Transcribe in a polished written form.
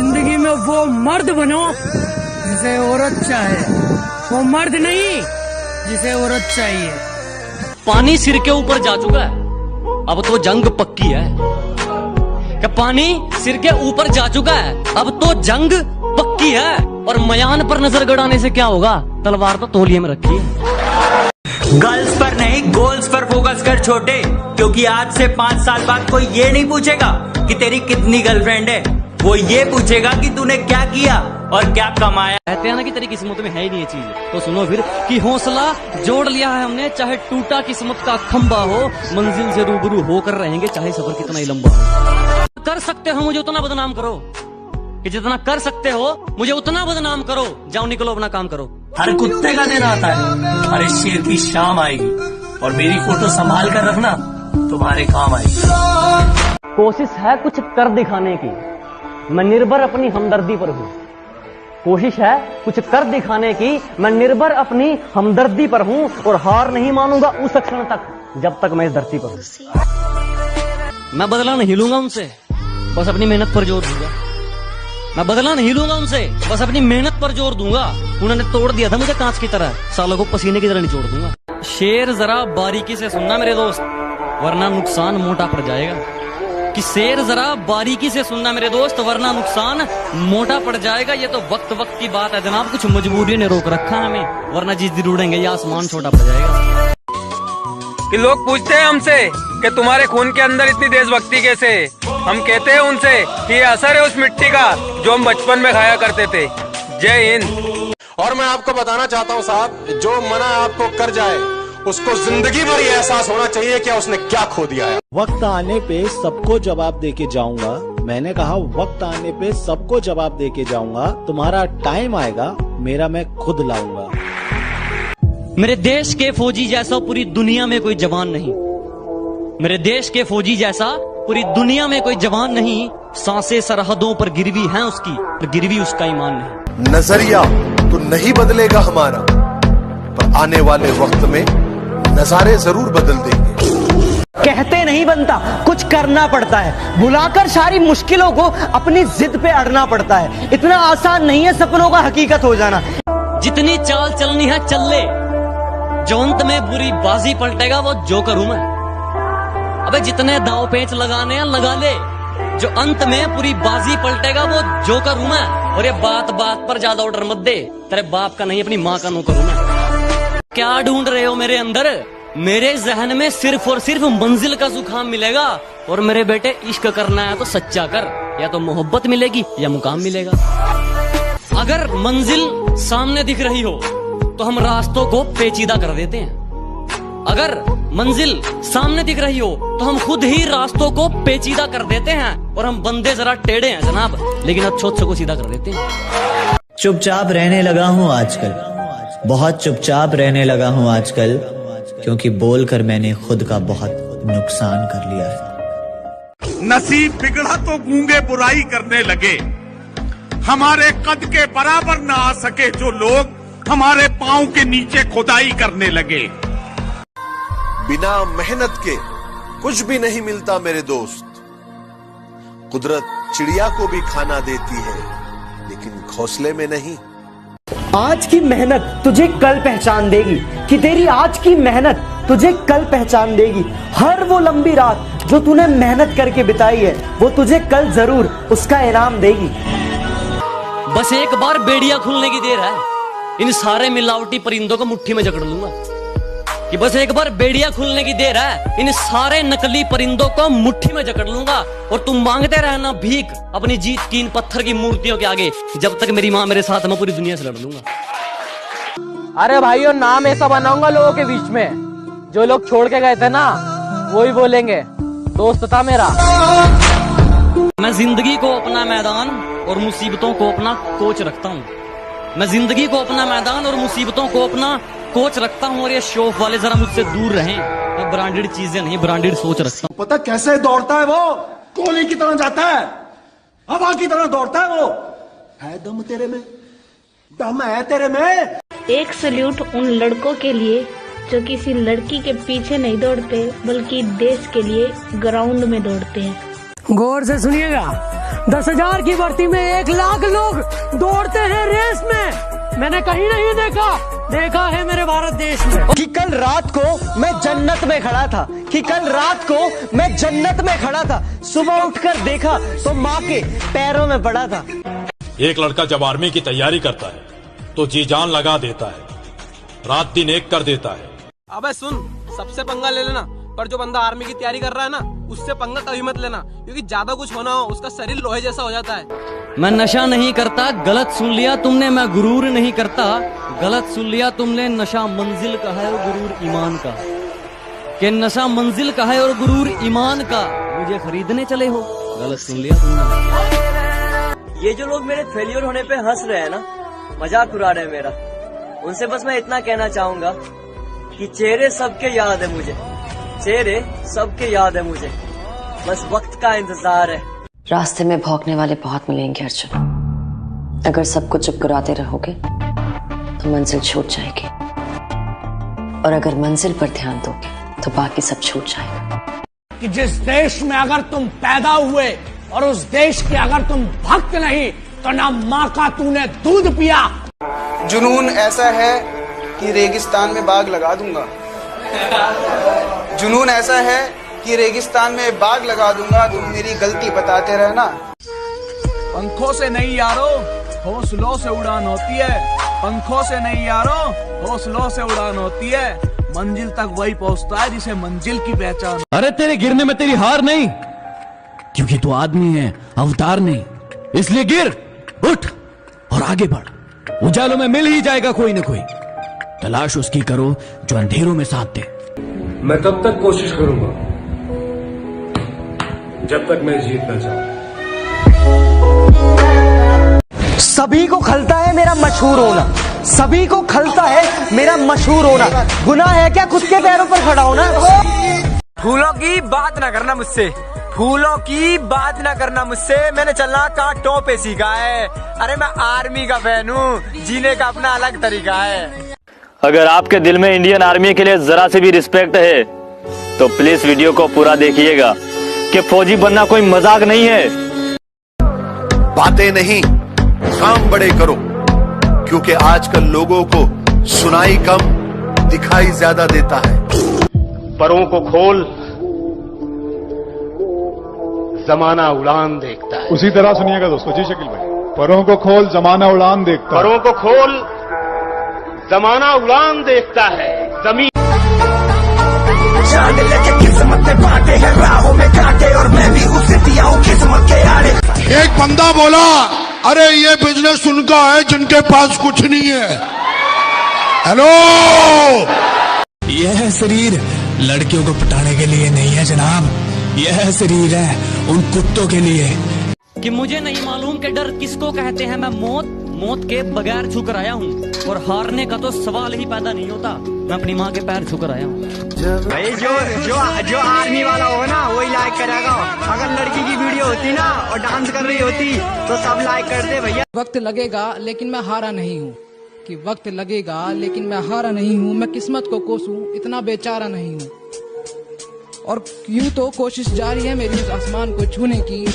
जिंदगी में वो मर्द बनो जिसे औरत चाहे, वो मर्द नहीं जिसे औरत चाहिए। पानी सिर के ऊपर जा चुका है, अब तो जंग पक्की है। क्या पानी सिर के ऊपर जा चुका है, अब तो जंग पक्की है। और मयान पर नजर गड़ाने से क्या होगा, तलवार तो तौलिए में रखी है। गर्ल्स पर नहीं गोल्स पर फोकस कर छोटे, क्योंकि आज से 5 साल बाद कोई ये नहीं पूछेगा कि तेरी कितनी गर्लफ्रेंड है, वो ये पूछेगा कि तूने क्या किया और क्या कमाया। कहते हैं ना कि तेरी किस्मत में है ही नहीं ये चीज, तो सुनो फिर कि हौसला जोड़ लिया है हमने, चाहे टूटा किस्मत का खंबा हो, मंजिल से रूबरू होकर रहेंगे चाहे सफर कितना ही लंबा हो। कर सकते हो मुझे उतना बदनाम करो, कि जितना कर सकते हो मुझे उतना बदनाम करो। जाओ निकलो अपना काम करो। हर कुत्ते का दिन आता है, हर शेर की शाम आएगी, और मेरी फोटो संभाल कर रखना, तुम्हारे काम आएगी। कोशिश है कुछ कर दिखाने की, मैं निर्भर अपनी हमदर्दी पर हूँ। कोशिश है कुछ कर दिखाने की, मैं निर्भर अपनी हमदर्दी पर हूँ, और हार नहीं मानूंगा उस क्षण तक जब तक मैं इस धरती पर हूँ। मैं बदला नहीं लूंगा उनसे, बस अपनी मेहनत पर जोर दूंगा। मैं बदला नहीं लूंगा उनसे, बस अपनी मेहनत पर जोर दूंगा। उन्होंने तोड़ दिया था मुझे कांच की तरह, सालों को पसीने की तरह निचोड़ दूंगा। शेर जरा बारीकी से सुनना मेरे दोस्त, वरना नुकसान मोटा पड़ जाएगा। कि शेर जरा बारीकी से सुनना मेरे दोस्त, वरना नुकसान मोटा पड़ जाएगा। ये तो वक्त वक्त की बात है जनाब, कुछ मजबूरी ने रोक रखा है हमें, वरना जिस दिन उड़ेंगे ये आसमान छोटा पड़ जाएगा। कि लोग पूछते हैं हमसे कि तुम्हारे खून के अंदर इतनी देशभक्ति कैसे। हम कहते हैं उनसे कि ये असर है उस मिट्टी का जो हम बचपन में खाया करते थे। जय हिंद। और मैं आपको बताना चाहता हूँ साहब, जो मना आपको कर जाए उसको जिंदगी भर ये एहसास होना चाहिए कि उसने क्या खो दिया है। वक्त आने पे सबको जवाब दे के जाऊंगा। मैंने कहा वक्त आने पे सबको जवाब दे के जाऊंगा। तुम्हारा टाइम आएगा, मेरा मैं खुद लाऊंगा। मेरे देश के फौजी जैसा पूरी दुनिया में कोई जवान नहीं। मेरे देश के फौजी जैसा पूरी दुनिया में कोई जवान नहीं। सांसें सरहदों पर गिरवी हैं उसकी, पर गिरवी उसका ईमान नहीं। नजरिया तो नहीं बदलेगा हमारा, पर आने वाले वक्त में नजारे जरूर बदल देंगे। कहते नहीं बनता, कुछ करना पड़ता है। बुलाकर सारी मुश्किलों को अपनी जिद पे अड़ना पड़ता है। इतना आसान नहीं है सपनों का हकीकत हो जाना। जितनी चाल चलनी है चल ले, जो अंत में बुरी बाजी पलटेगा वो जोकर हूं मैं। अबे जितने दाव पेच लगाने हैं लगा ले, जो अंत में पूरी बाजी पलटेगा वो जोकर हूं मैं। और ये बात बात पर ज्यादा ऑर्डर मत दे, तेरे बाप का नहीं अपनी माँ का नौकर हूं मैं। क्या ढूंढ रहे हो मेरे अंदर? मेरे जहन में सिर्फ और सिर्फ मंजिल का जुकाम मिलेगा। और मेरे बेटे इश्क करना है तो सच्चा कर, या तो मोहब्बत मिलेगी या मुकाम मिलेगा। अगर मंजिल सामने दिख रही हो तो हम रास्तों को पेचीदा कर देते हैं। अगर मंजिल सामने दिख रही हो तो हम खुद ही रास्तों को पेचीदा कर देते हैं। और हम बंदे जरा टेढ़े हैं जनाब, लेकिन अच्छों को सीधा कर देते हैं। चुपचाप रहने लगा हूँ आजकल, बहुत चुपचाप रहने लगा हूँ आजकल, क्योंकि बोलकर मैंने खुद का बहुत नुकसान कर लिया है। नसीब बिगड़ा तो गूंगे बुराई करने लगे। हमारे कद के बराबर न आ सके जो लोग, हमारे पांव के नीचे खुदाई करने लगे। बिना मेहनत के कुछ भी नहीं मिलता मेरे दोस्त। कुदरत चिड़िया को भी खाना देती है, लेकिन घोंसले में नहीं। आज की मेहनत तुझे कल पहचान देगी, कि तेरी आज की मेहनत तुझे कल पहचान देगी। हर वो लंबी रात जो तूने मेहनत करके बिताई है, वो तुझे कल जरूर उसका इनाम देगी। बस एक बार बेड़िया खुलने की देर है, इन सारे मिलावटी परिंदों को मुट्ठी में जकड़ लूंगा। कि बस एक बार बेड़िया खुलने की देर है, इन सारे नकली परिंदों को मुट्ठी में जकड़ लूंगा। और तुम मांगते रहना भीख अपनी जीत की इन पत्थर की मूर्तियों के आगे, जब तक मेरी माँ मेरे साथ, मैं पूरी दुनिया से लड़ लूंगा। अरे भाइयों, नाम ऐसा बनाऊंगा लोगों के बीच में, जो लोग छोड़ के गए थे ना वही बोलेंगे दोस्त था मेरा। मैं जिंदगी को अपना मैदान और मुसीबतों को अपना कोच रखता हूँ। मैं जिंदगी को अपना मैदान और मुसीबतों को अपना कोच रखता हूँ। और ये शौक वाले जरा मुझसे दूर रहें। मैं ब्रांडेड चीजें नहीं, ब्रांडेड सोच रखता हूँ। पता कैसे दौड़ता है वो? कोहली की तरह जाता है, हवा की तरह दौड़ता है वो। है दम तेरे में, दम है तेरे में। एक सल्यूट उन लड़कों के लिए जो किसी लड़की के पीछे नहीं दौड़ते, बल्कि देश के लिए ग्राउंड में दौड़ते हैं। गौर से सुनिएगा, 10,000 की भर्ती में 1 लाख लोग दौड़ते हैं रेस में। मैंने कहीं नहीं देखा है मेरे भारत देश में। कि कल रात को मैं जन्नत में खड़ा था, कि कल रात को मैं जन्नत में खड़ा था, सुबह उठकर देखा तो माँ के पैरों में पड़ा था। एक लड़का जब आर्मी की तैयारी करता है तो जी जान लगा देता है, रात दिन एक कर देता है। अबे सुन, सबसे पंगा ले लेना, पर जो बंदा आर्मी की तैयारी कर रहा है ना, उससे पंगा कभी मत लेना, क्योंकि ज्यादा कुछ होना हो उसका शरीर लोहे जैसा हो जाता है। मैं नशा नहीं करता, गलत सुन लिया तुमने। मैं गुरूर नहीं करता, गलत सुन लिया तुमने। नशा मंजिल का है और गुरूर ईमान का। कि नशा मंजिल का है और गुरूर ईमान का। मुझे खरीदने चले हो, गलत सुन लिया तुमने। ये जो लोग मेरे फेलियर होने पे हंस रहे हैं ना, मजाक उड़ा रहे हैं मेरा, उनसे बस मैं इतना कहना चाहूंगा कि चेहरे सबके याद है मुझे, चेहरे सबके याद है मुझे, बस वक्त का इंतजार है। रास्ते में भौंकने वाले बहुत मिलेंगे अर्जुन। अगर सबको चुप कराते रहोगे तो मंजिल छूट जाएगी, और अगर मंजिल पर ध्यान दोगे तो बाकी सब छूट जाएगा। कि जिस देश में अगर तुम पैदा हुए और उस देश के अगर तुम भक्त नहीं, तो ना माँ का तूने दूध पिया। जुनून ऐसा है कि रेगिस्तान में बाग लगा दूंगा। जुनून ऐसा है कि रेगिस्तान में बाग लगा दूंगा, तुम मेरी गलती बताते रहना। पंखों से नहीं यारो, हौसलों से उड़ान होती है। पंखों से नहीं यारो, हौसलों से उड़ान होती है। मंजिल तक वही पहुंचता है जिसे मंजिल की पहचान। अरे तेरे गिरने में तेरी हार नहीं, क्योंकि तू आदमी है, अवतार नहीं। इसलिए गिर, उठ और आगे बढ़। उजालों में मिल ही जाएगा कोई न कोई। तलाश उसकी करो जो अंधेरों में साथ दे। मैं तब तक कोशिश करूंगा जब तक मैं जीत न जाऊं। सभी को खलता है मेरा मशहूर होना, सभी को खलता है मेरा मशहूर होना। गुनाह है क्या खुद के पैरों पर खड़ा होना? फूलों की बात ना करना मुझसे, फूलों की बात ना करना मुझसे। मैंने चलना कांटों पे सीखा है। अरे मैं आर्मी का फैन हूँ, जीने का अपना अलग तरीका है। अगर आपके दिल में इंडियन आर्मी के लिए जरा से भी रिस्पेक्ट है तो प्लीज वीडियो को पूरा देखिएगा कि फौजी बनना कोई मजाक नहीं है। बातें नहीं, काम बड़े करो, क्योंकि आजकल लोगों को सुनाई कम, दिखाई ज्यादा देता है। परों को खोल, जमाना उड़ान देखता है। उसी तरह सुनिएगा दोस्तों। जी शकील भाई, परों को खोल, जमाना उड़ान देखता है। परों को खोल, जमाना उड़ान देखता है। जमीन जान लेके किस्मत में बांटे हैं, राहों में कांटे, और मैं भी उसे दिया हूँ किस्मत के आड़े। एक बंदा बोला, अरे ये बिजनेस उनका है जिनके पास कुछ नहीं है। हेलो, यह शरीर लड़कियों को पटाने के लिए नहीं है जनाब, यह शरीर है उन कुत्तों के लिए। कि मुझे नहीं मालूम कि डर किसको कहते हैं। मैं मौत के बगैर छूकर आया हूँ, और हारने का तो सवाल ही पैदा नहीं होता। मैं अपनी माँ के पैर छूकर आया हूँ। भाई जो आर्मी वाला होगा ना वही लाइक करेगा। अगर लड़की की वीडियो होती ना और डांस कर रही होती तो सब लाइक करते भैया। वक्त लगेगा लेकिन मैं हारा नहीं हूँ, कि वक्त लगेगा लेकिन मैं हारा नहीं हूँ। मैं किस्मत को कोसूं इतना बेचारा नहीं हूँ, और यूं तो कोशिश जारी है मेरी उस आसमान को छूने की।